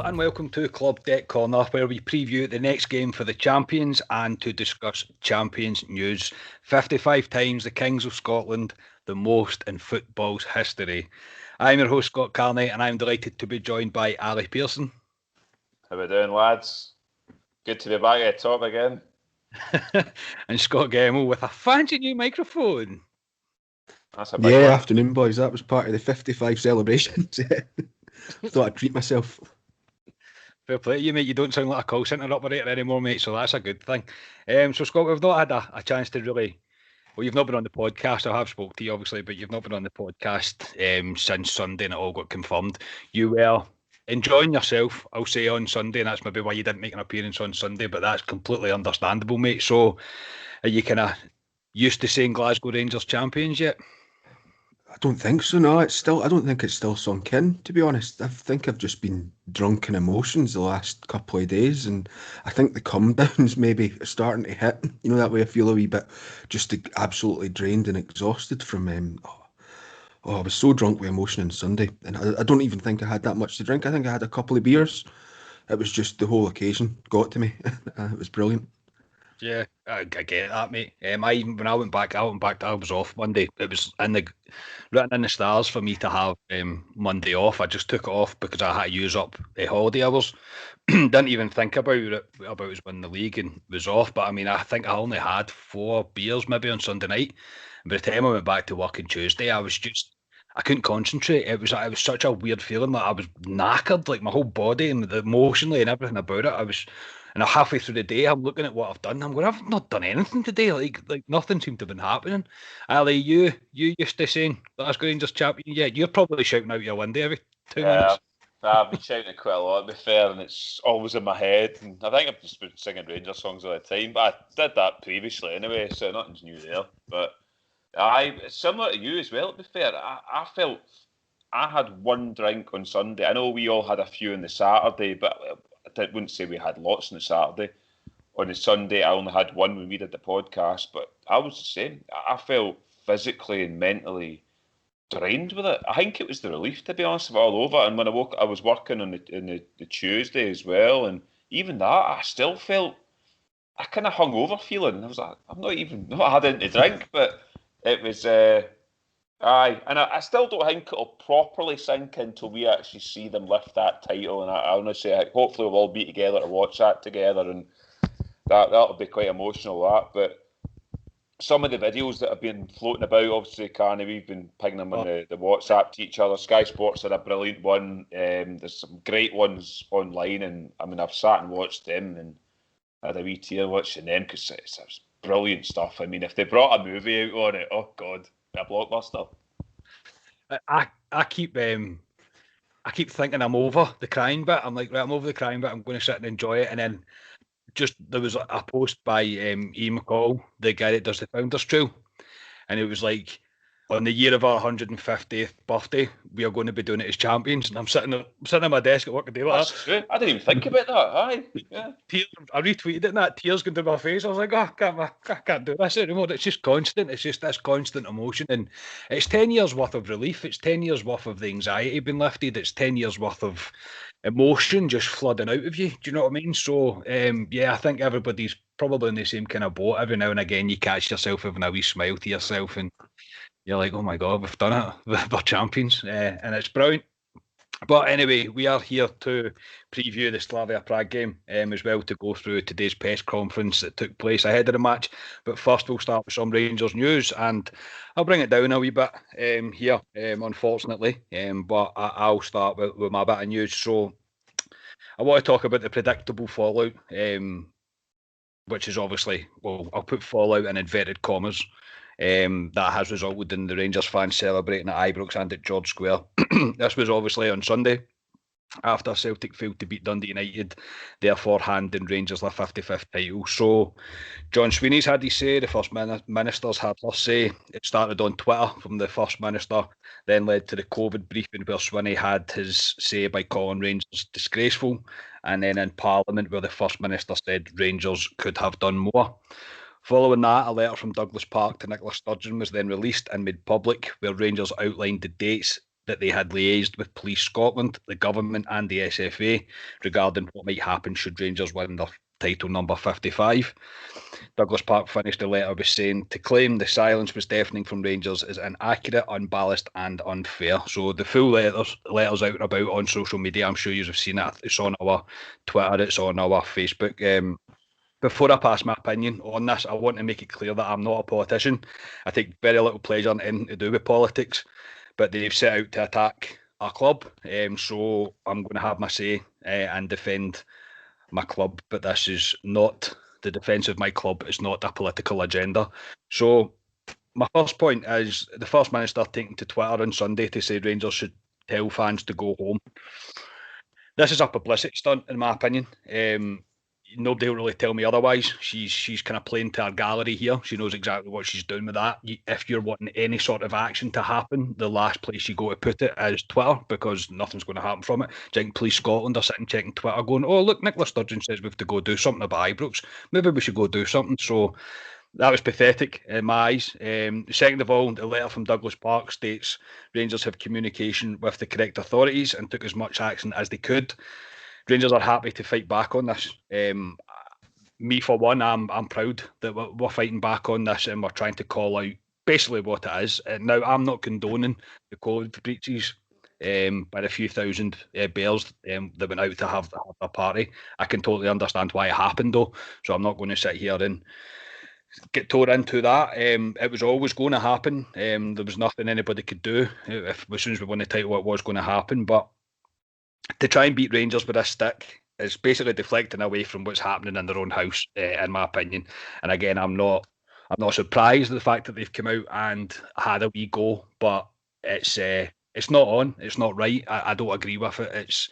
and welcome to Club Deck Corner, where we preview the next game for the champions and to discuss champions news. 55 times the Kings of Scotland, the most in football's history. I'm your host, Scott Carney, and I'm delighted to be joined by Ali Pearson. How we doing, lads? Good to be back at the top again. And Scott Gemmell with a fancy new microphone. That's a big one. Afternoon, boys. That was part of the 55 celebrations. Thought I'd treat myself. Fair play to you, mate. You don't sound like a call centre operator anymore, mate, so that's a good thing. So, Scott, we've not had a chance to really... Well, you've not been on the podcast. I have spoke to you, obviously, but you've not been on the podcast since Sunday and it all got confirmed. You were enjoying yourself, I'll say, on Sunday, and that's maybe why you didn't make an appearance on Sunday, but that's completely understandable, mate. So, are you kind of used to saying Glasgow Rangers champions yet? I don't think so, no. I don't think it's still sunk in, to be honest. I think I've just been drunk in emotions the last couple of days, and I think the come downs maybe starting to hit. You know, that way I feel a wee bit just absolutely drained and exhausted from... I was so drunk with emotion on Sunday, and I don't even think I had that much to drink. I think I had a couple of beers. It was just the whole occasion got to me. It was brilliant. Yeah, I get that, mate. When I went back, I was off Monday. It was written in the stars for me to have Monday off. I just took it off because I had to use up holiday hours. Didn't even think about us winning the league and was off. But I mean, I think I only had 4 beers maybe on Sunday night. And by the time I went back to work on Tuesday, I couldn't concentrate. It was such a weird feeling. Like I was knackered, like my whole body and emotionally and everything about it. And halfway through the day, I'm looking at what I've done. I'm going, I've not done anything today. Like nothing seemed to have been happening. Ali, you used to saying Glasgow Rangers champion. Yeah, you're probably shouting out your window every 2 minutes. I've been shouting it quite a lot, to be fair, and it's always in my head. And I think I've just been singing Rangers songs all the time, but I did that previously anyway, so nothing's new there. But similar to you as well, to be fair, I felt I had one drink on Sunday. I know we all had a few on the Saturday, but I wouldn't say we had lots on the Saturday. On the Sunday, I only had one when we did the podcast, but I was the same. I felt physically and mentally drained with it. I think it was the relief, to be honest, of it all over. And when I woke, I was working on the Tuesday as well, and even that, I still felt a kind of hungover feeling. I was like, I've not had anything to drink, but it was... and I still don't think it'll properly sink until we actually see them lift that title. And I honestly, hopefully we'll all be together to watch that together, and that'll be quite emotional. But some of the videos that have been floating about, obviously, Carney, we've been pinging them on the WhatsApp to each other. Sky Sports had a brilliant one. There's some great ones online, and I mean, I've sat and watched them and had a wee tear watching them because it's brilliant stuff. I mean, if they brought a movie out on it, oh God. A blockbuster. I keep thinking I'm over the crying bit. I'm like, right, I'm over the crying bit. I'm going to sit and enjoy it. And then there was a post by Ian McCall, the guy that does the Founders Trail, and it was like, on the year of our 150th birthday, we are going to be doing it as champions. And I'm sitting at my desk at work a day like that. True. I didn't even think about that. Aye. Yeah. I retweeted it and that tears going down my face. I was like, I can't do this anymore. It's just constant. It's just this constant emotion. And it's 10 years worth of relief. It's 10 years worth of the anxiety being lifted. It's 10 years worth of emotion just flooding out of you. Do you know what I mean? So, I think everybody's probably in the same kind of boat. Every now and again, you catch yourself having a wee smile to yourself and you're like, oh my God, we've done it. We're champions. And it's brilliant. But anyway, we are here to preview the Slavia Prague game as well, to go through today's press conference that took place ahead of the match. But first, we'll start with some Rangers news, and I'll bring it down a wee bit here, unfortunately. But I'll start with my bit of news. So I want to talk about the predictable fallout, which is obviously, well, I'll put fallout in inverted commas. That has resulted in the Rangers fans celebrating at Ibrox and at George Square. This was obviously on Sunday, after Celtic failed to beat Dundee United, therefore handing Rangers their 55th title. So John Sweeney's had his say, the First Minister's had her say. It started on Twitter from the First Minister, then led to the COVID briefing where Swinney had his say by calling Rangers disgraceful, and then in Parliament where the First Minister said Rangers could have done more. Following that, a letter from Douglas Park to Nicola Sturgeon was then released and made public, where Rangers outlined the dates that they had liaised with Police Scotland, the government and the SFA regarding what might happen should Rangers win their title number 55. Douglas Park finished the letter with saying, to claim the silence was deafening from Rangers is inaccurate, unbalanced and unfair. So the full letter's out and about on social media. I'm sure you've seen it. It's on our Twitter, it's on our Facebook. Before I pass my opinion on this, I want to make it clear that I'm not a politician. I take very little pleasure in anything to do with politics, but they've set out to attack our club. So I'm going to have my say and defend my club, but this is not the defence of my club. It's not a political agenda. So my first point is the First Minister taking to Twitter on Sunday to say Rangers should tell fans to go home. This is a publicity stunt, in my opinion. Nobody will really tell me otherwise. She's kind of playing to our gallery here. She knows exactly what she's doing with that. If you're wanting any sort of action to happen, the last place you go to put it is Twitter, because nothing's going to happen from it. Do you think Police Scotland are sitting checking Twitter going, oh, look, Nicola Sturgeon says we have to go do something about Ibrox. Maybe we should go do something. So that was pathetic in my eyes. Second of all, the letter from Douglas Park states Rangers have communication with the correct authorities and took as much action as they could. Rangers are happy to fight back on this. Me, for one, I'm proud that we're fighting back on this and we're trying to call out basically what it is. Now, I'm not condoning the COVID breaches by the few thousand bears that went out to have a party. I can totally understand why it happened, though, so I'm not going to sit here and get tore into that. It was always going to happen. There was nothing anybody could do. As soon as we won the title, it was going to happen, but to try and beat Rangers with this stick is basically deflecting away from what's happening in their own house, in my opinion. And again, I'm not surprised at the fact that they've come out and had a wee go, but it's not on. It's not right. I don't agree with it. It's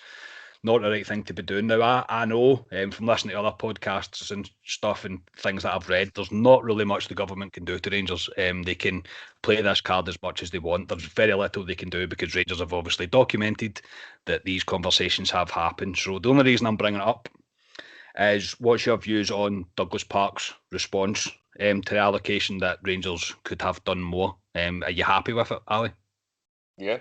not the right thing to be doing. Now, I know from listening to other podcasts and stuff and things that I've read, there's not really much the government can do to Rangers. They can play this card as much as they want. There's very little they can do because Rangers have obviously documented that these conversations have happened. So the only reason I'm bringing it up is, what's your views on Douglas Park's response to the allocation that Rangers could have done more? Are you happy with it, Ali? Yeah.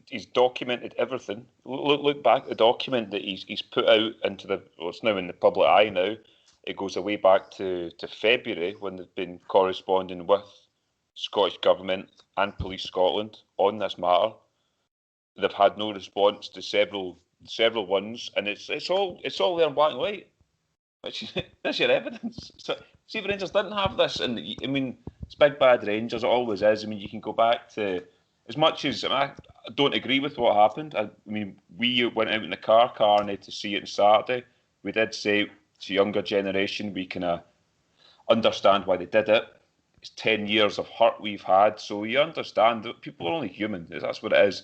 He's documented everything. Look back at the document that he's put out into what's now in the public eye now. It goes away back to February, when they've been corresponding with Scottish Government and Police Scotland on this matter. They've had no response to several ones, and it's all there in black and white. That's your evidence. So, see, if Rangers didn't have this, and I mean, it's big bad Rangers. It always is. I mean, you can go back to, as much as I don't agree with what happened. I mean, we went out in the car, Carney, to see it on Saturday. We did say to younger generation, we can understand why they did it. It's 10 years of hurt we've had, so you understand that people are only human. That's what it is.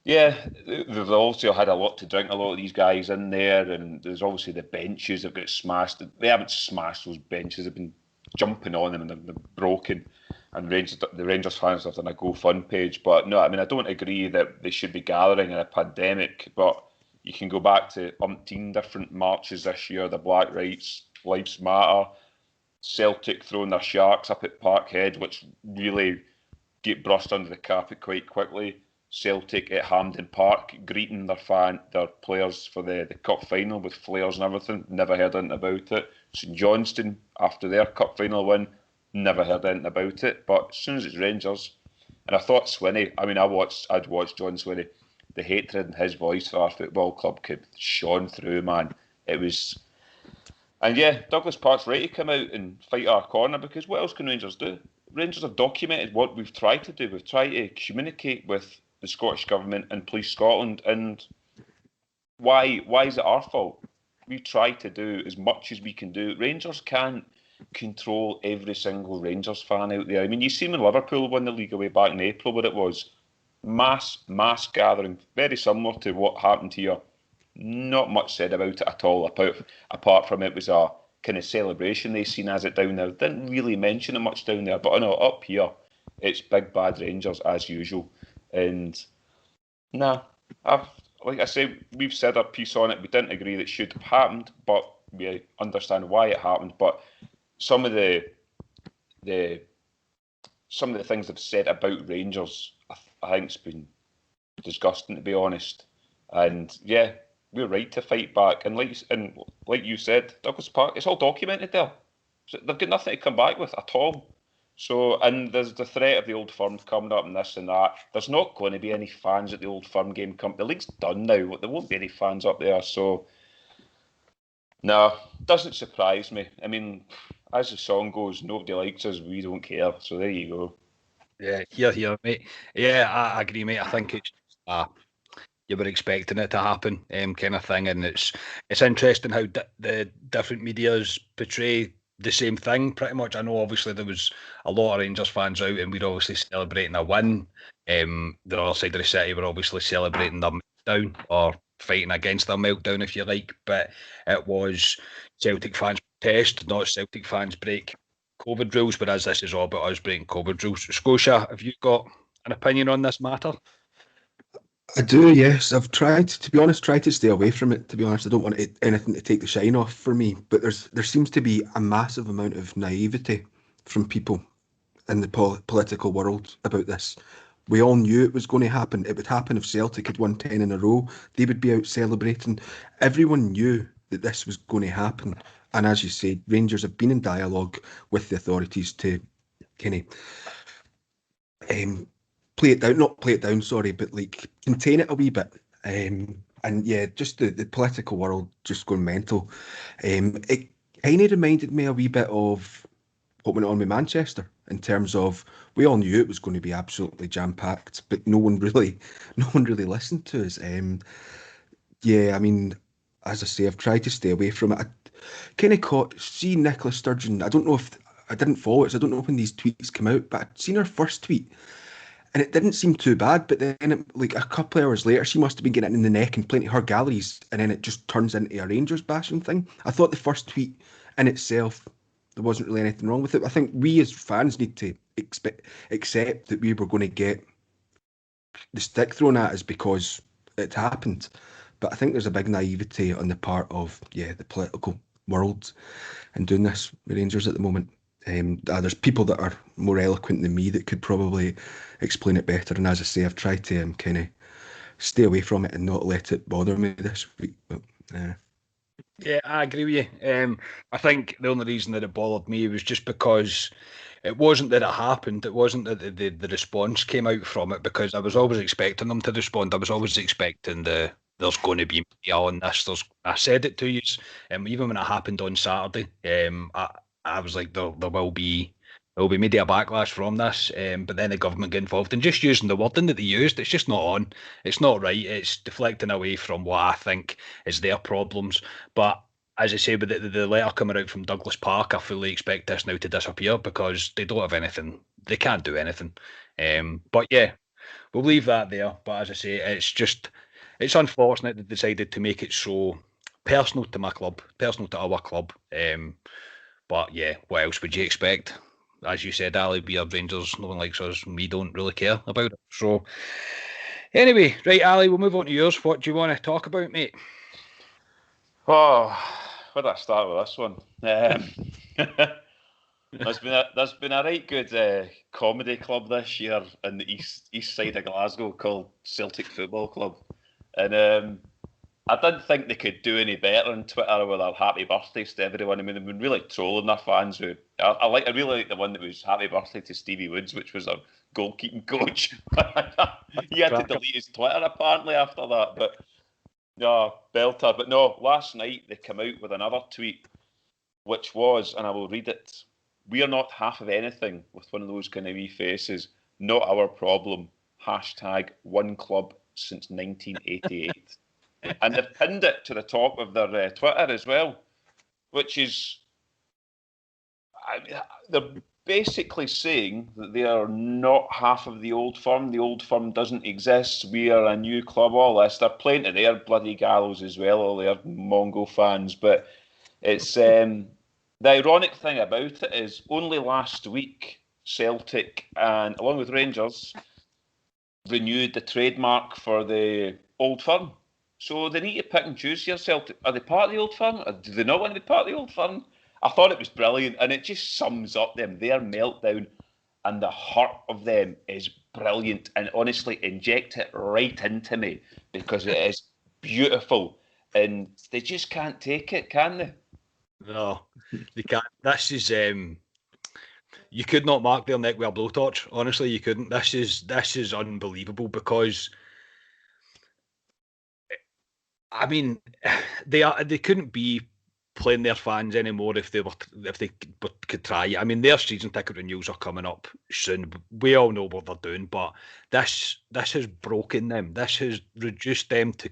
Yeah, they've also had a lot to drink, a lot of these guys in there, and there's obviously the benches have got smashed. They haven't smashed those benches, they've been jumping on them and they've been broken. And the Rangers fans have done a GoFund page. But no, I mean, I don't agree that they should be gathering in a pandemic, but you can go back to umpteen different marches this year, the Black Lives Matter, Celtic throwing their Sharks up at Parkhead, which really get brushed under the carpet quite quickly. Celtic at Hampden Park greeting their players for the cup final with flares and everything. Never heard anything about it. St Johnstone, after their cup final win, never heard anything about it. But as soon as it's Rangers, and I thought Swinney, I mean, I'd watched John Swinney. The hatred in his voice for our football club could shone through, man. It was, and yeah, Douglas Park's right to come out and fight our corner, because what else can Rangers do? Rangers have documented what we've tried to do. We've tried to communicate with the Scottish Government and Police Scotland, and why is it our fault? We try to do as much as we can do. Rangers can't control every single Rangers fan out there. I mean, you see when Liverpool won the league away back in April, what it was. Mass gathering, very similar to what happened here. Not much said about it at all, apart from it was a kind of celebration they seen as it down there. Didn't really mention it much down there, but I know up here, it's big bad Rangers as usual. And like I say, we've said our piece on it. We didn't agree that it should have happened, but we understand why it happened. But some of the things they've said about Rangers, I think it's been disgusting, to be honest. And yeah, we're right to fight back. And like you said, Douglas Park, it's all documented there. So they've got nothing to come back with at all. So, and there's the threat of the Old Firm coming up and this and that. There's not going to be any fans at the Old Firm game. The league's done now. There won't be any fans up there. So, no, doesn't surprise me. I mean, as the song goes, nobody likes us, we don't care. So there you go. Yeah, here, mate. Yeah, I agree, mate. I think it's you were expecting it to happen, kind of thing, and it's interesting how the different medias portray the same thing pretty much. I know obviously there was a lot of Rangers fans out and we're obviously celebrating a win. The other side of the city were obviously celebrating their meltdown or fighting against their meltdown, if you like, but it was Celtic fans protest, not Celtic fans break COVID rules, whereas this is all about us breaking COVID rules. Scotia, have you got an opinion on this matter? I do, yes. I've tried, to be honest, to stay away from it. To be honest, I don't want anything to take the shine off for me. But there seems to be a massive amount of naivety from people in the political world about this. We all knew it was going to happen. It would happen if Celtic had won 10 in a row. They would be out celebrating. Everyone knew that this was going to happen. And as you say, Rangers have been in dialogue with the authorities to kind of play it down, not play it down, sorry, but like contain it a wee bit. And yeah, just the political world just going mental. It kind of reminded me a wee bit of what went on with Manchester in terms of we all knew it was going to be absolutely jam packed, but no one really listened to us. Yeah, I mean, as I say, I've tried to stay away from it. I kind of see Nicola Sturgeon. I don't know if I didn't follow it, so I don't know when these tweets come out, but I'd seen her first tweet and it didn't seem too bad. But then, like a couple of hours later, she must have been getting it in the neck and plenty of her galleries, and then it just turns into a Rangers bashing thing. I thought the first tweet in itself, there wasn't really anything wrong with it. I think we as fans need to accept that we were going to get the stick thrown at us because it happened. But I think there's a big naivety on the part of the political world in doing this with Rangers at the moment. There's people that are more eloquent than me that could probably explain it better. And as I say, I've tried to kind of stay away from it and not let it bother me this week. But yeah, I agree with you. I think the only reason that it bothered me was just because it wasn't that it happened. It wasn't that the response came out from it, because I was always expecting them to respond. I was always expecting there's going to be media on this. I said it to you, even when it happened on Saturday. I was like, there will be media backlash from this, but then the government get involved and just using the wording that they used. It's just not on. It's not right. It's deflecting away from what I think is their problems. But as I say, with the letter coming out from Douglas Park, I fully expect this now to disappear because they don't have anything. They can't do anything. But yeah, we'll leave that there. But as I say, it's unfortunate they decided to make it so personal to my club, personal to our club. But yeah, what else would you expect? As you said, Ali, we are Rangers. No one likes us. We don't really care about it. So anyway, right, Ali, we'll move on to yours. What do you want to talk about, mate? Oh, where do I start with this one? There's been a right good comedy club this year in the east side of Glasgow called Celtic Football Club, and I didn't think they could do any better on Twitter with their happy birthdays to everyone. I mean, they've been really trolling their fans. I really like the one that was happy birthday to Stevie Woods, which was a goalkeeping coach. He had to delete his Twitter apparently after that, but. No, belter. But no, last night they came out with another tweet, which was, and I will read it, "We are not half of anything," with one of those kind of wee faces. "Not our problem. Hashtag one club since 1988. And they've pinned it to the top of their Twitter as well, which is, they're basically saying that they are not half of the old firm. The old firm doesn't exist. We are a new club. All this. They're playing to their bloody gallows as well, all their Mongo fans. But it's the ironic thing about it is only last week Celtic and along with Rangers renewed the trademark for the old firm. So they need to pick and choose here. Celtic, are they part of the old firm? Or do they not want to be part of the old firm? I thought it was brilliant, and it just sums up them. Their meltdown and the hurt of them is brilliant, and honestly, inject it right into me because it is beautiful, and they just can't take it, can they? No, they can't. This is you could not mark their neck with a blowtorch. Honestly, you couldn't. This is unbelievable because I mean they couldn't be playing their fans anymore if they could try. I mean, their season ticket renewals are coming up soon. We all know what they're doing, but this has broken them. This has reduced them to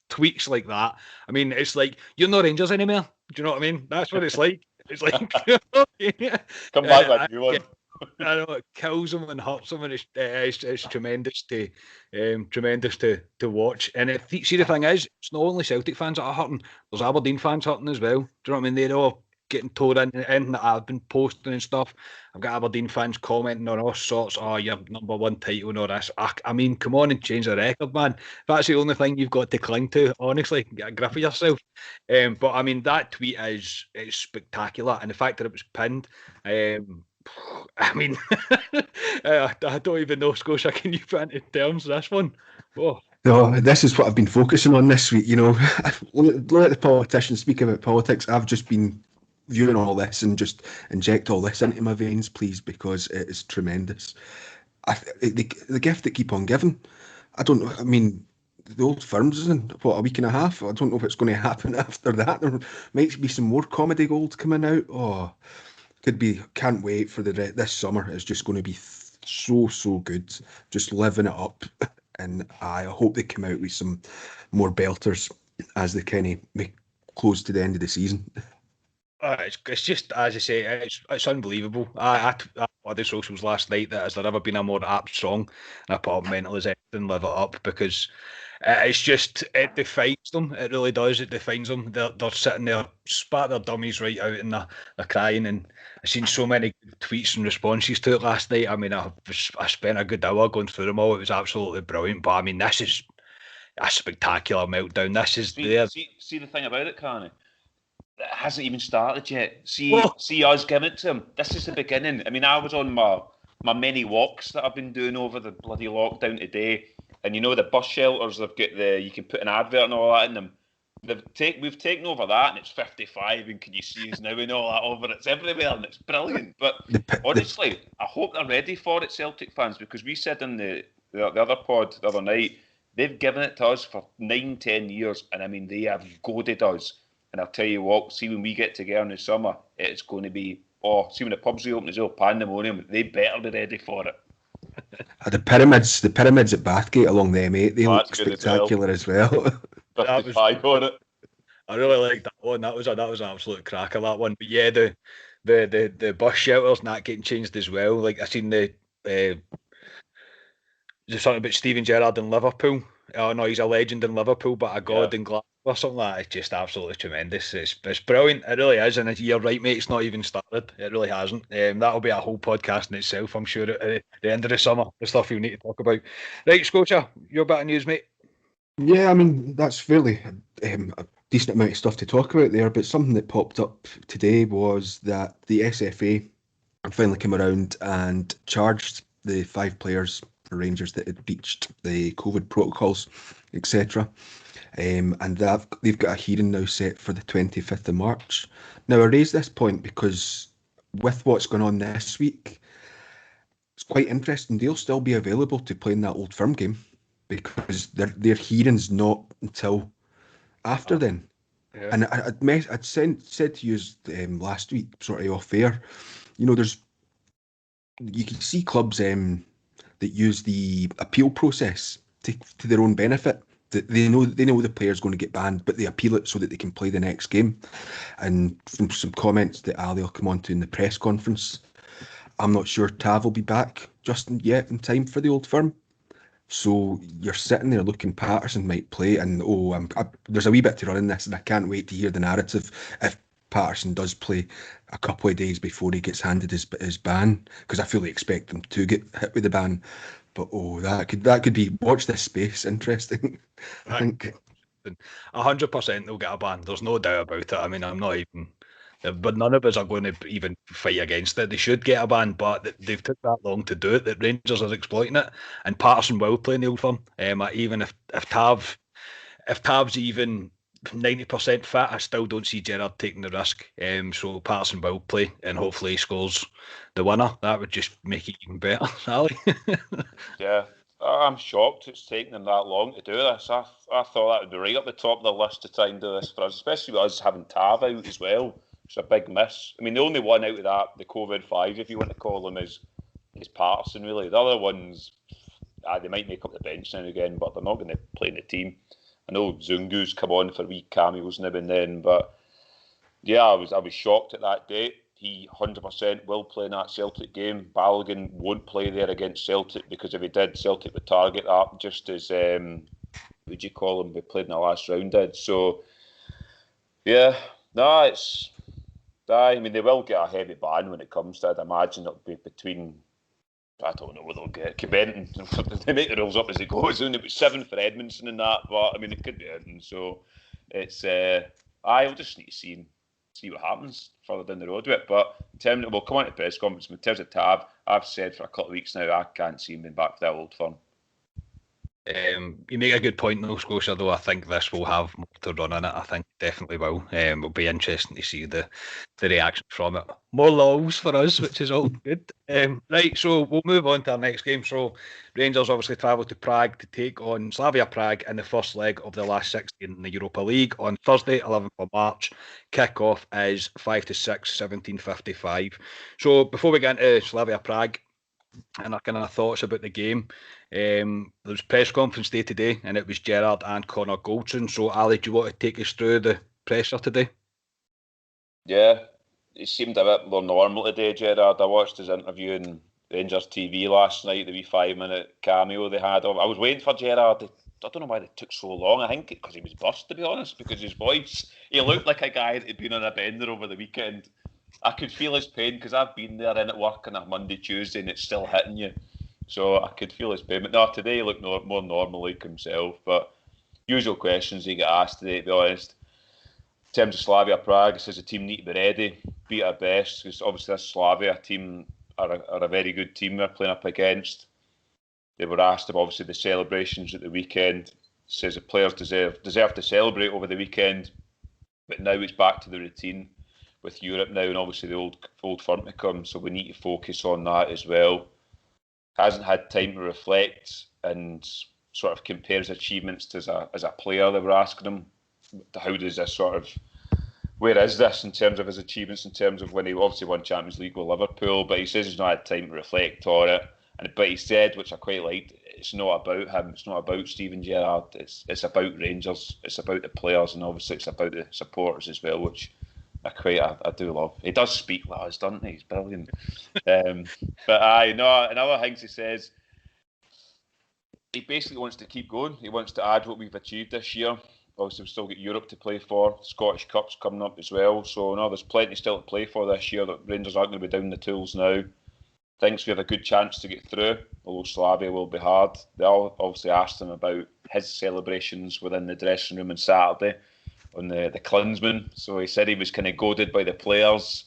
tweaks like that. I mean, it's like you're not Rangers anymore. Do you know what I mean? That's what it's like. It's like Come back with a new one. I know it kills them and hurts them, and it's tremendous to watch. And see, the thing is, it's not only Celtic fans that are hurting. There's Aberdeen fans hurting as well. Do you know what I mean? They're all getting tore in that I've been posting and stuff. I've got Aberdeen fans commenting on all sorts. Oh, your #1 title and all this. I mean, come on and change the record, man. If that's the only thing you've got to cling to, honestly, get a grip of yourself. But I mean, that tweet is spectacular, and the fact that it was pinned. I mean, I don't even know, Scotia, can you put into terms this one? Oh. No, this is what I've been focusing on this week. You know, let the politicians speak about politics. I've just been viewing all this and just inject all this into my veins, please, because it is tremendous. The gift that keep on giving. I don't know. I mean, the Old Firm's in a week and a half. I don't know if it's going to happen after that. There might be some more comedy gold coming out. Oh, could be. Can't wait for this summer. It's just going to be so good. Just living it up. And I hope they come out with some more belters as they kind of make close to the end of the season. It's just, as I say, it's unbelievable. I on the socials last night that has there ever been a more apt song, and I put up Mental as anything, Live It Up, because it's just, it defines them. It really does. It defines them. They're sitting there, spat their dummies right out, and they're crying. And I've seen so many tweets and responses to it last night. I mean, I spent a good hour going through them all. It was absolutely brilliant. But I mean, this is a spectacular meltdown. This is see the thing about it, Carney. It hasn't even started yet. See us giving it to him. This is the beginning. I mean, I was on my many walks that I've been doing over the bloody lockdown today, and you know the bus shelters, they've got you can put an advert and all that in them. We've taken over that, and it's 55, and can you see us now and all that over? It's everywhere, and it's brilliant. But honestly, I hope they're ready for it, Celtic fans, because we said in the other pod the other night, they've given it to us for 9-10 years, and I mean they have goaded us. And I'll tell you what, see when we get together in the summer, it's going to be, see when the pubs reopen as well, pandemonium, they better be ready for it. The pyramids at Bathgate along the M8, they look spectacular as well. 55 on it. I really like that one. That was an absolute cracker, that one. But yeah, the bus shelters and that getting changed as well. Like I seen there's something about Steven Gerrard in Liverpool. Oh no, he's a legend in Liverpool, but a god in Glasgow or something like that. It's just absolutely tremendous. It's brilliant. It really is. And you're right, mate. It's not even started. It really hasn't. That'll be a whole podcast in itself, I'm sure, at the end of the summer. The stuff you need to talk about. Right, Scotia, your bit of news, mate. Yeah, I mean, that's fairly a decent amount of stuff to talk about there. But something that popped up today was that the SFA finally came around and charged the 5 players for Rangers that had breached the COVID protocols, etc. And they've got a hearing now set for the 25th of March. Now, I raise this point because with what's going on this week, it's quite interesting. They'll still be available to play in that Old Firm game because their hearing's not until after then. Yeah. And I'd said to you last week, sort of off air, you know, you can see clubs that use the appeal process to their own benefit. They know the player's going to get banned, but they appeal it so that they can play the next game. And from some comments that Ali will come on to in the press conference, I'm not sure Tav will be back just yet in time for the Old Firm. So you're sitting there looking, Patterson might play, and there's a wee bit to run in this, and I can't wait to hear the narrative if Patterson does play a couple of days before he gets handed his ban, because I fully expect him to get hit with the ban. But that could be, watch this space, interesting. I think 100% they'll get a ban. There's no doubt about it. I mean, I'm not even But none of us are going to even fight against it. They should get a ban, but they've took that long to do it that Rangers are exploiting it. And Patterson will play in the Old Firm. Even if Tav's even 90% fit, I still don't see Gerrard taking the risk. So Patterson will play, and hopefully he scores the winner. That would just make it even better, Ali. Yeah, I'm shocked it's taken them that long to do this. I thought that would be right up the top of the list to try and do this for us, especially with us having Tav out as well. It's a big miss. I mean, the only one out of that, the COVID-5, if you want to call them, is Patterson, really. The other ones, they might make up the bench now and again, but they're not going to play in the team. I know Zungu's come on for wee cameos now and then, but yeah, I was shocked at that date. He 100% will play in that Celtic game. Balogun won't play there against Celtic because if he did, Celtic would target that just as would you call him? We played in the last round did. So yeah, no, it's. I mean, they will get a heavy ban when it comes to it. I'd imagine it'll be between. I don't know what they'll get. Quebec, they make the rules up as it goes. Only about 7 for Edmondson and that, but I mean, it could be anything. So it's. I'll just need to see what happens further down the road with it. But in terms of, we'll come on to press conference. In terms of Tav, I've said for a couple of weeks now, I can't see him being back to that Old Firm. You make a good point, though, Scotia, though. I think this will have more to run in it. I think definitely will. It'll be interesting to see the reaction from it. More lols for us, which is all good. Right, so we'll move on to our next game. So Rangers obviously travel to Prague to take on Slavia Prague in the first leg of the last 16 in the Europa League on Thursday, 11th of March. Kick-off is 5 to 6, 17:55. So before we get into Slavia Prague, and our kind of thoughts about the game. There was press conference day today, and it was Gerrard and Connor Goldson. So, Ali, do you want to take us through the presser today? Yeah, it seemed a bit more normal today, Gerrard. I watched his interview in Rangers TV last night, the wee 5-minute cameo they had. I was waiting for Gerrard. I don't know why they took so long. I think because he was burst, to be honest, because his voice, he looked like a guy that had been on a bender over the weekend. I could feel his pain because I've been there in at work on a Monday, Tuesday, and it's still hitting you. So I could feel his pain. But no, today he looked more normal like himself. But usual questions he got asked today, to be honest. In terms of Slavia Prague, he says the team need to be ready, be at best, because obviously this Slavia team are a very good team they're playing up against. They were asked about obviously the celebrations at the weekend. He says the players deserve to celebrate over the weekend, but now it's back to the routine with Europe now, and obviously the old firm to come, so we need to focus on that as well. Hasn't had time to reflect and sort of compare his achievements as a player. They were asking him, how does this where is this in terms of his achievements, in terms of when he obviously won Champions League with Liverpool, but he says he's not had time to reflect on it. But he said, which I quite liked, it's not about him, it's not about Steven Gerrard, it's about Rangers, it's about the players, and obviously it's about the supporters as well, which I do love. He does speak like us, doesn't he? He's brilliant. But another thing he says, he basically wants to keep going. He wants to add what we've achieved this year. Obviously, we've still got Europe to play for. Scottish Cup's coming up as well. So, no, there's plenty still to play for this year. That Rangers aren't going to be down the tools now. Thinks we have a good chance to get through, although Slavia will be hard. They all obviously asked him about his celebrations within the dressing room on Saturday on the Klinsmann. So he said he was kind of goaded by the players.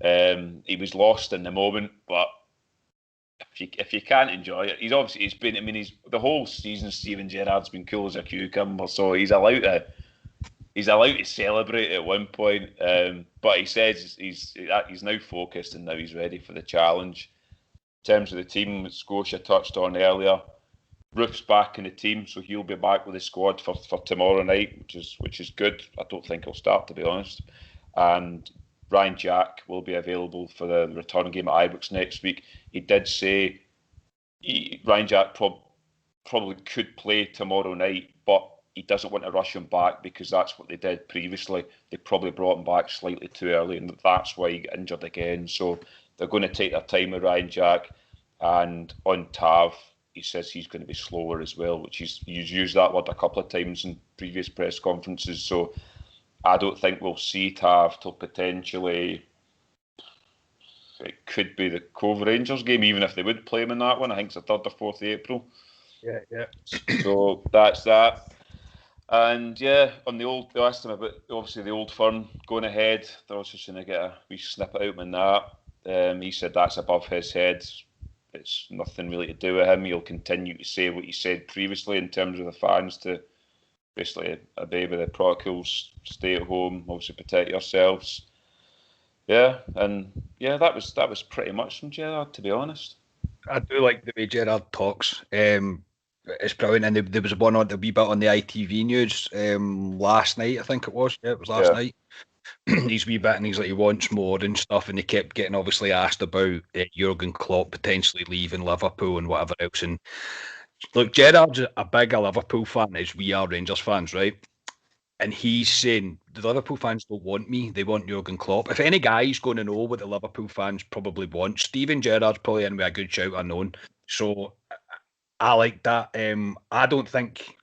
He was lost in the moment, but if you can't enjoy it, he's been. I mean, the whole season. Steven Gerrard's been cool as a cucumber, so he's allowed to celebrate at one point. But he says he's now focused and now he's ready for the challenge. In terms of the team, Scotia touched on earlier, Roof's back in the team, so he'll be back with the squad for tomorrow night, which is good. I don't think he'll start, to be honest. And Ryan Jack will be available for the return game at Ibrox next week. He did say Ryan Jack probably could play tomorrow night, but he doesn't want to rush him back because that's what they did previously. They probably brought him back slightly too early, and that's why he got injured again. So they're going to take their time with Ryan Jack. And on Tav, he says he's going to be slower as well, which he's used that word a couple of times in previous press conferences. So I don't think we'll see Tav till potentially, it could be the Cove Rangers game, even if they would play him in that one. I think it's the 3rd or 4th of April. Yeah. So that's that. And yeah, on the old, they asked him about obviously the Old Firm going ahead. They're also trying to get a wee snippet out on that. He said that's above his head. It's nothing really to do with him. He'll continue to say what he said previously in terms of the fans to basically obey the protocols, stay at home, obviously protect yourselves. Yeah, and yeah, that was pretty much from Gerrard, to be honest. I do like the way Gerrard talks. It's brilliant, and there was one on the wee bit on the ITV news last night. I think it was. Yeah, it was last night. He's wee bit, and he's like he wants more and stuff, and he kept getting obviously asked about Jurgen Klopp potentially leaving Liverpool and whatever else. And look, Gerrard's a bigger Liverpool fan as we are Rangers fans, right? And he's saying the Liverpool fans don't want me; they want Jurgen Klopp. If any guy's going to know what the Liverpool fans probably want, Steven Gerrard's probably in with a good shout unknown. So I like that. I don't think.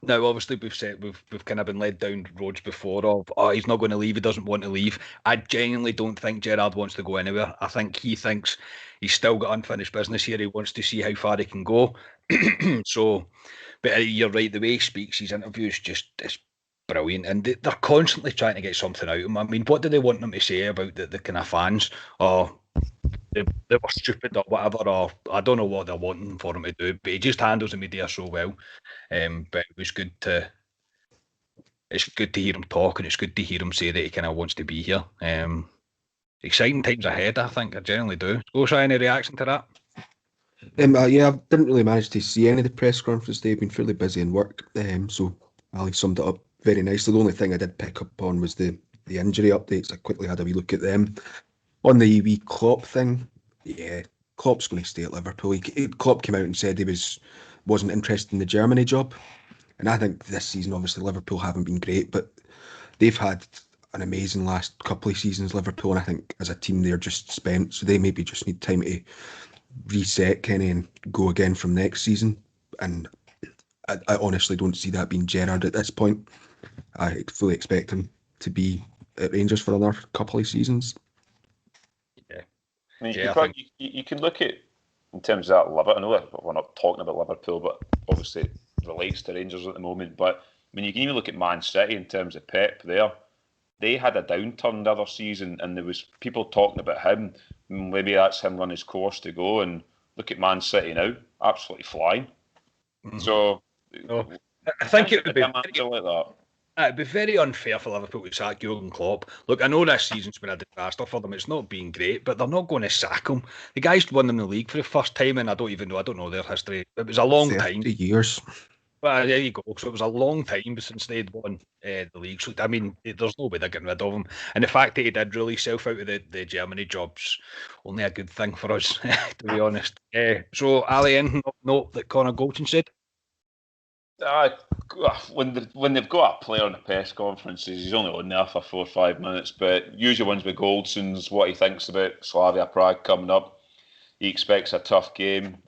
Now, obviously, we've kind of been led down roads before of he's not going to leave, he doesn't want to leave. I genuinely don't think Gerrard wants to go anywhere. I think he thinks he's still got unfinished business here. He wants to see how far he can go. So, but you're right. The way he speaks, his interviews just it's brilliant, and they're constantly trying to get something out of him. I mean, what do they want them to say about the kind of fans? Or they were stupid or whatever, or I don't know what they're wanting for him to do, but he just handles the media so well. But it's good to hear him talk, and it's good to hear him say that he kind of wants to be here. Exciting times ahead, I think. I generally do. Go try any reaction to that? Yeah, I didn't really manage to see any of the press conference. They've been fairly busy in work, so Ali summed it up very nicely. The only thing I did pick up on was the injury updates. I quickly had a wee look at them. On the wee Klopp thing, yeah, Klopp's going to stay at Liverpool. Klopp came out and said he wasn't interested in the Germany job. And I think this season, obviously, Liverpool haven't been great, but they've had an amazing last couple of seasons, Liverpool, and I think as a team they're just spent, so they maybe just need time to reset, Kenny, and go again from next season. And I honestly don't see that being Gerrard at this point. I fully expect him to be at Rangers for another couple of seasons. Yeah, I mean, you can look at in terms of that Liverpool. I know we're not talking about Liverpool, but obviously it relates to Rangers at the moment. But I mean, you can even look at Man City in terms of Pep. They had a downturn the other season, and there was people talking about him. Maybe that's him run his course to go. And look at Man City now, absolutely flying. Mm-hmm. So I think it would be like that. It'd be very unfair for Liverpool to sack Jurgen Klopp. Look, I know this season's been a disaster for them. It's not been great, but they're not going to sack him. The guy's won them the league for the first time, and I don't know their history. It was a long 30 time. years. Well, there you go. So it was a long time since they'd won the league. So, I mean, there's no way they're getting rid of him. And the fact that he did rule himself out of the Germany job's only a good thing for us, to be honest. So, Ali, anything note that Connor Goldson said? When they've got a player on the press conferences, he's only on there for 4 or 5 minutes. But usually ones with Goldson's what he thinks about Slavia Prague coming up. He expects a tough game.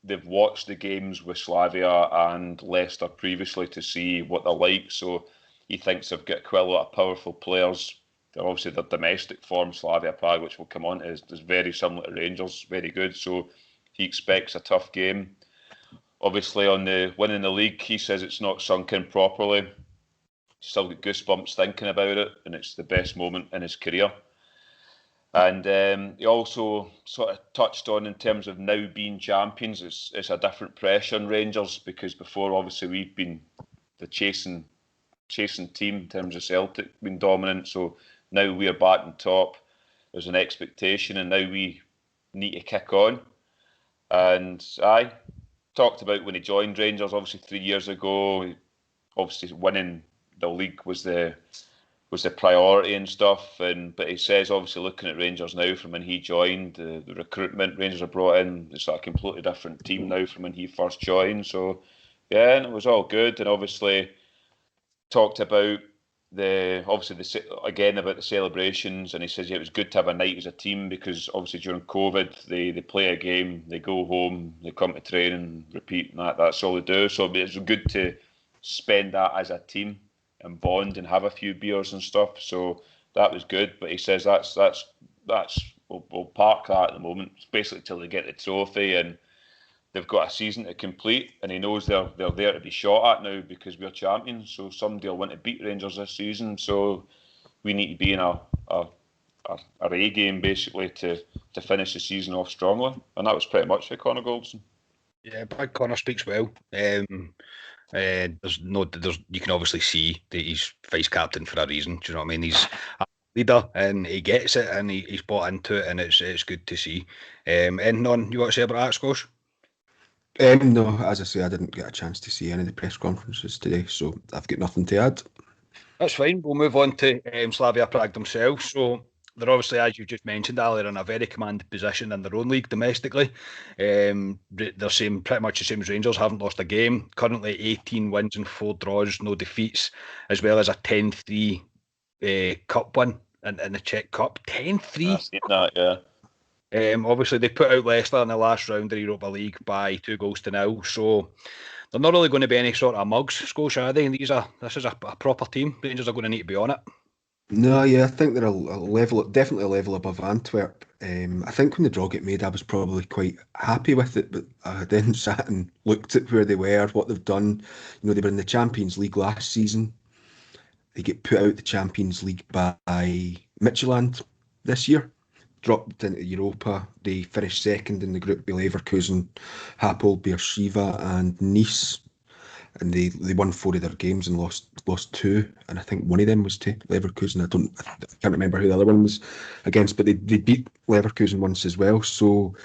They've watched the games with Slavia and Leicester previously to see what they're like. So he thinks they've got quite a lot of powerful players. They're obviously their domestic form, Slavia Prague, which we'll come on to, is very similar to Rangers, very good. So he expects a tough game. Obviously, on the winning the league, he says it's not sunk in properly. He's still got goosebumps thinking about it, and it's the best moment in his career. And he also sort of touched on in terms of now being champions, it's a different pressure on Rangers because before, obviously, we've been the chasing team in terms of Celtic being dominant. So now we're back on top. There's an expectation, and now we need to kick on. And I talked about when he joined Rangers, obviously 3 years ago. Obviously, winning the league was the priority and stuff. But he says, obviously, looking at Rangers now from when he joined, the recruitment Rangers have brought in, it's like a completely different team now from when he first joined. So, yeah, and it was all good. And obviously, talked about about the celebrations, and he says it was good to have a night as a team because obviously during COVID they play a game, they go home, they come to training, repeat, and that's all they do. So it's good to spend that as a team and bond and have a few beers and stuff. So that was good. But he says we'll park that at the moment, basically till they get the trophy. And they've got a season to complete, and he knows they're there to be shot at now because we're champions. So somebody will want to beat Rangers this season. So we need to be in our A game basically to finish the season off strongly, and that was pretty much for Connor Goldson. Yeah, Big Connor speaks well. There's you can obviously see that he's vice captain for a reason. Do you know what I mean? He's a leader and he gets it and he's bought into it, and it's good to see. Anything on you want to say about that, Scosh? No, as I say, I didn't get a chance to see any of the press conferences today, so I've got nothing to add. That's fine. We'll move on to Slavia Prague themselves. So they're obviously, as you just mentioned, Ali, in a very commanding position in their own league domestically. They're pretty much the same as Rangers, haven't lost a game. Currently 18 wins and 4 draws, no defeats, as well as a 10-3 cup win in the Czech Cup. 10-3. I've seen that, yeah. Obviously, they put out Leicester in the last round of the Europa League by 2-0. So they're not really going to be any sort of mugs, Scotia, are they? This is a proper team. Rangers are going to need to be on it. No, yeah, I think they're definitely a level above Antwerp. I think when the draw got made, I was probably quite happy with it, but I then sat and looked at where they were, what they've done. You know, they were in the Champions League last season. They get put out the Champions League by Midtjylland this year. Dropped into Europa. They finished second in the group with Leverkusen, Hapoel, Beersheva and Nice. And they won 4 of their games and lost 2, and I think one of them was to Leverkusen. I can't remember who the other one was against, but they beat Leverkusen once as well. So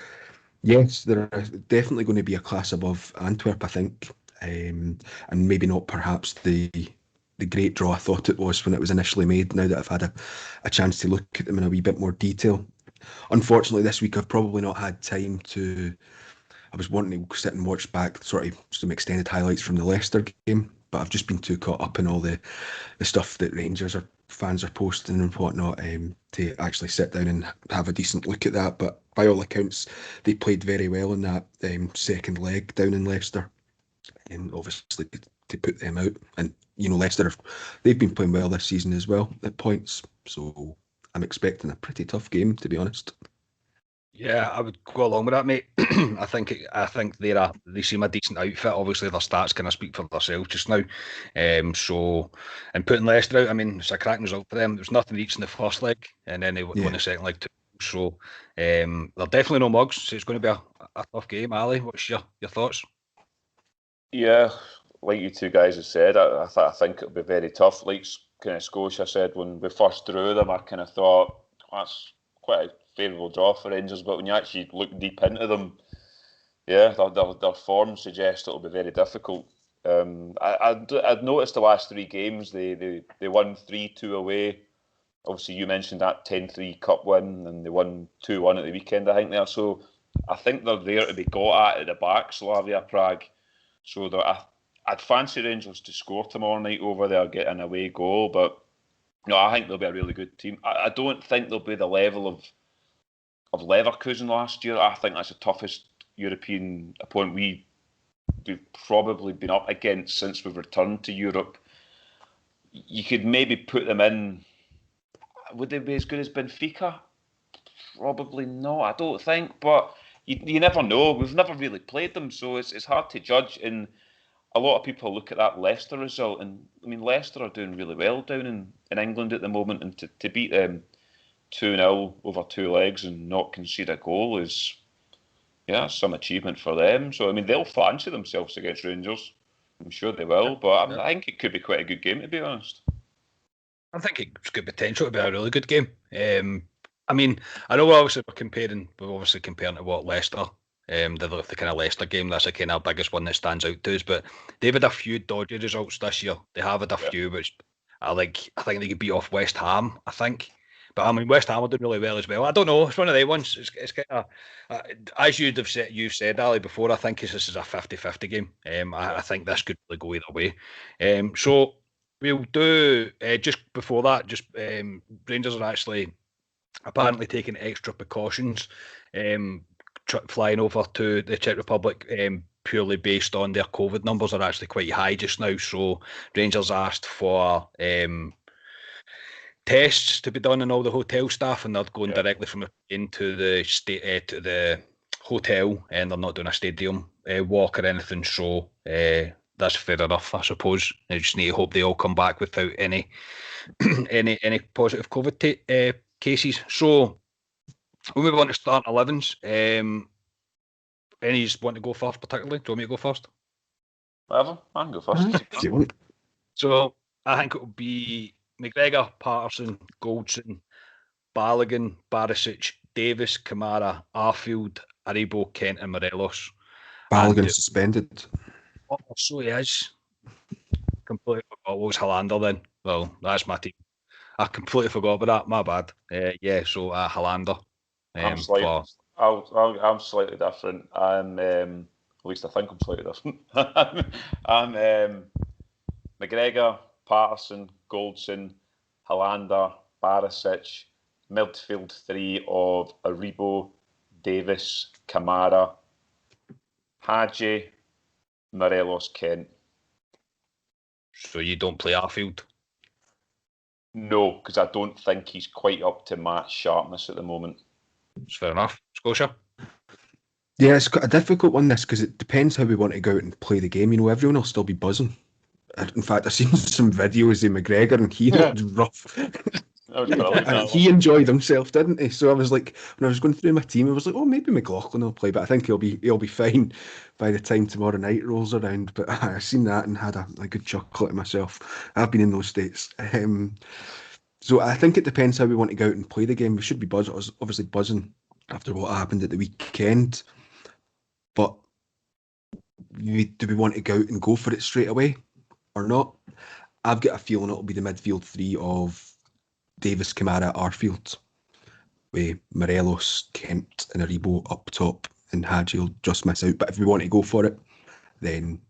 yes, they're definitely going to be a class above Antwerp, I think, and maybe not perhaps the great draw I thought it was when it was initially made. Now that I've had a chance to look at them in a wee bit more detail, unfortunately this week I've probably not had time to. I was wanting to sit and watch back sort of some extended highlights from the Leicester game, but I've just been too caught up in all the stuff that Rangers fans are posting and whatnot to actually sit down and have a decent look at that. But by all accounts, they played very well in that second leg down in Leicester, and obviously to put them out. And you know, Leicester, they've been playing well this season as well at points, so I'm expecting a pretty tough game, to be honest. Yeah, I would go along with that, mate. I think they seem a decent outfit. Obviously, their stats kind of speak for themselves just now. And putting Leicester out, I mean, it's a cracking result for them. There was nothing each in the first leg, and then they won the second leg too. So they're definitely no mugs. So it's going to be a tough game. Ali, what's your thoughts? Yeah, like you two guys have said, I think it'll be very tough. Like kind of Scotia said when we first drew them, I kind of thought that's quite a favourable draw for Rangers, but when you actually look deep into them, yeah, their form suggests it'll be very difficult. I'd noticed the last 3 games they won 3-2 away. Obviously, you mentioned that 10-3 cup win, and they won 2-1 at the weekend, I think there. So I think they're there to be got at the back, Slavia Prague. So I'd fancy Rangers to score tomorrow night over there, get an away goal, but no, I think they'll be a really good team. I don't think they'll be the level of Leverkusen last year. I think that's the toughest European opponent we've probably been up against since we've returned to Europe. You could maybe put them in. Would they be as good as Benfica? Probably not, I don't think. But you never know. We've never really played them, so it's hard to judge. And a lot of people look at that Leicester result, and I mean, Leicester are doing really well down in England at the moment, and to beat them 2-0 over 2 legs and not concede a goal is, some achievement for them. So, I mean, they'll fancy themselves against Rangers. I'm sure they will, but I think it could be quite a good game, to be honest. I think it's good potential to be a really good game. I mean, I know we're obviously comparing to what Leicester, the kind of Leicester game, that's the kind of biggest one that stands out to us, but they've had a few dodgy results this year. They have had a few, which I think they could beat off West Ham, I think. But I mean, West Ham are doing really well as well. I don't know. It's one of the ones. It's kind of, as you've said, Ali, before. I think this is a 50-50 game. I think this could really go either way. So we'll do just before that. Rangers are actually apparently taking extra precautions, flying over to the Czech Republic. Purely based on their COVID numbers are actually quite high just now. So Rangers asked for tests to be done on all the hotel staff, and they're going directly from into the hotel, and they're not doing a stadium walk or anything, so that's fair enough, I suppose. I just need to hope they all come back without any any positive COVID cases. So we'll move on to starting 11s. Any want to go first particularly? Do you want me to go first? Whatever, I can go first. So I think it'll be McGregor, Patterson, Goldson, Balogun, Barisic, Davis, Kamara, Arfield, Aribo, Kent and Morelos. Balogun suspended. Oh, so he is. Completely forgot what was Hollander then. Well, that's my team. I completely forgot about that. My bad. So Hollander. I'm slightly different. At least I think I'm slightly different. I'm McGregor, Patterson, Goldson, Hollander, Barisic, midfield three of Aribo, Davis, Kamara, Hadji, Morelos, Kent. So you don't play Arfield? No, because I don't think he's quite up to match sharpness at the moment. It's fair enough. Scotia? Yeah, it's quite a difficult one, this, because it depends how we want to go out and play the game. You know, everyone will still be buzzing. In fact, I've seen some videos of McGregor and he looked rough. That was brilliant. He enjoyed himself, didn't he? So I was like, when I was going through my team, I was like, oh, maybe McLaughlin will play, but I think he'll be fine by the time tomorrow night rolls around. But I seen that and had a good chuckle at myself. I've been in those states. So I think it depends how we want to go out and play the game. We should be obviously buzzing after what happened at the weekend. But do we want to go out and go for it straight away or not? I've got a feeling it'll be the midfield three of Davis, Kamara, Arfield, with Morelos, Kent and Aribo up top, and Hadji will just miss out. But if we want to go for it, then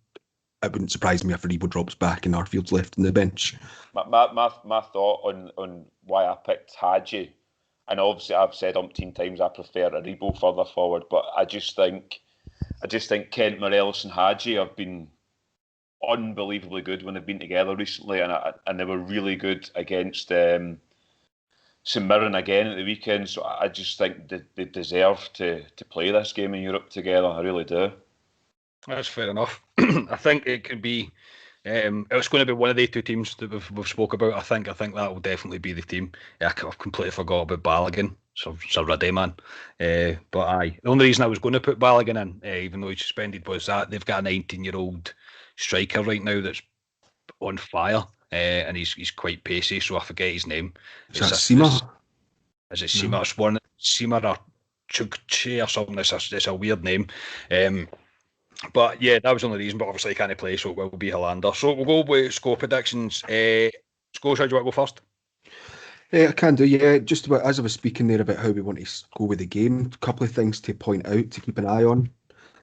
it wouldn't surprise me if Aribo drops back and Arfield's left on the bench. My thought on why I picked Hadji, and obviously I've said umpteen times I prefer Aribo further forward, but I just think Kent, Morelos and Hadji have been unbelievably good when they've been together recently, and they were really good against St Mirren again at the weekend. So I just think they deserve to play this game in Europe together. I really do. That's fair enough. I think it could be. It's going to be one of the two teams that we've spoke about. I think that will definitely be the team. I've completely forgot about Balogun. So it's a ready man. But aye, the only reason I was going to put Balogun in, even though he's suspended, was that they've got a 19-year-old striker right now that's on fire, and he's quite pacey. So I forget his name. Is that Sima? Is it Sima? It's one Sima or Chugche or something. It's a weird name. But yeah, that was the only reason. But obviously, he can't play, so it will be Hollander. So we'll go with score predictions. Scotia, do you want to go first? Yeah, I can do. Yeah, just about as I was speaking there about how we want to go with the game. A couple of things to point out to keep an eye on.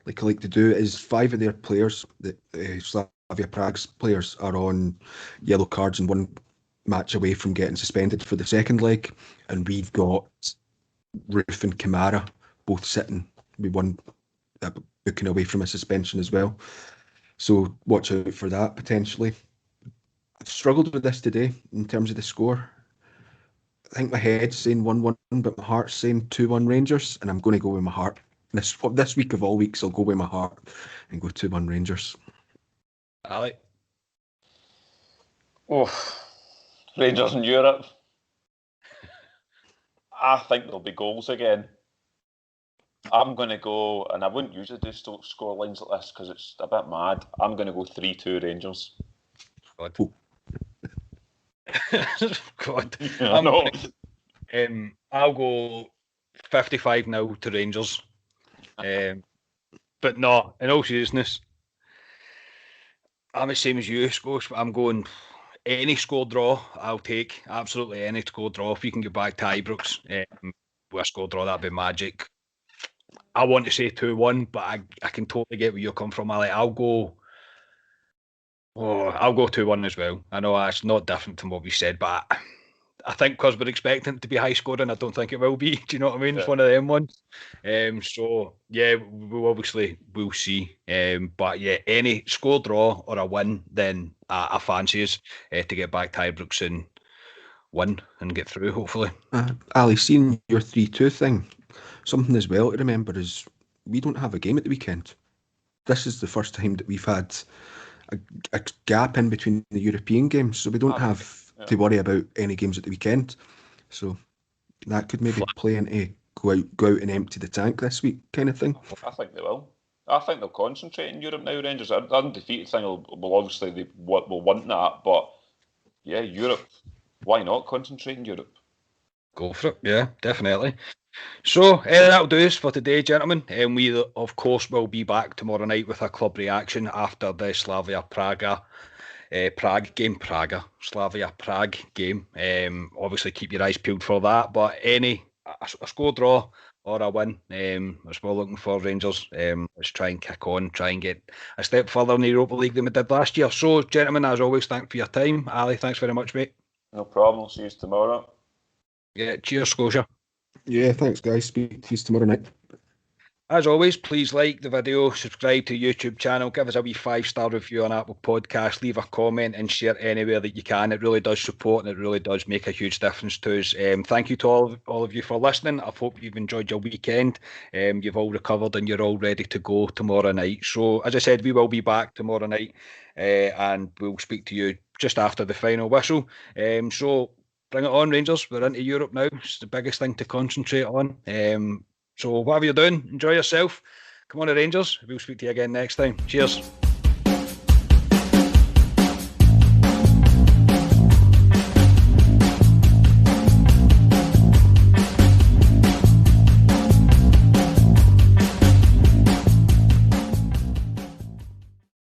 Like I like to do is 5 of their players, the Slavia Prague's players, are on yellow cards and 1 match away from getting suspended for the second leg, and we've got Roof and Kamara both sitting with 1 booking away from a suspension as well. So watch out for that potentially. I've struggled with this today in terms of the score. I think my head's saying 1-1, but my heart's saying 2-1 Rangers, and I'm going to go with my heart. This week of all weeks, I'll go with my heart and go 2-1 Rangers. Ali? Rangers in Europe. I think there'll be goals again. I'm going to go, and I wouldn't usually do score lines like this because it's a bit mad. I'm going to go 3-2 Rangers. God. God. Yeah, I know. I'll go 55-0 to Rangers. But no, in all seriousness, I'm the same as you, Scosh, but I'm going any score draw, I'll take. Absolutely any score draw. If you can get back to Ibrox with a score draw, that'd be magic. I want to say 2-1, but I can totally get where you're coming from, Ali. I'll go 2-1 as well. I know that's not different from what we said, but I think because we're expecting it to be high scoring, I don't think it will be. Do you know what I mean? Yeah. It's one of them ones. So yeah, we'll see. But yeah, any score draw or a win, then I fancy us to get back to Ibrox and win and get through, hopefully. Ali, seeing your 3-2 thing, something as well to remember is we don't have a game at the weekend. this is the first time that we've had a gap in between the European games, so we don't have to worry about any games at the weekend. So that could maybe play into go out and empty the tank this week kind of thing. I think they will. I think they'll concentrate in Europe now, Rangers. The undefeated thing will obviously they will want that, but yeah, Europe. Why not concentrate in Europe? Go for it, yeah, definitely. So that'll do us for today, gentlemen. And we, of course, will be back tomorrow night with a club reaction after the Slavia Prague game. Slavia Prague game. Obviously, keep your eyes peeled for that. But a score draw or a win, as we're looking for Rangers. Let's try and kick on, try and get a step further in the Europa League than we did last year. So, gentlemen, as always, thanks for your time. Ali, thanks very much, mate. No problem. See you tomorrow. Yeah, cheers, Scotia. Yeah, thanks, guys. Speak to you tomorrow night. As always, please like the video, subscribe to the YouTube channel, give us a wee 5-star review on Apple Podcasts, leave a comment and share anywhere that you can. It really does support and it really does make a huge difference to us. Thank you to all of you for listening. I hope you've enjoyed your weekend. You've all recovered and you're all ready to go tomorrow night. So, as I said, we will be back tomorrow night and we'll speak to you just after the final whistle. So, bring it on, Rangers. We're into Europe now. It's the biggest thing to concentrate on. So whatever you're doing, enjoy yourself. Come on, the Rangers. We'll speak to you again next time. Cheers.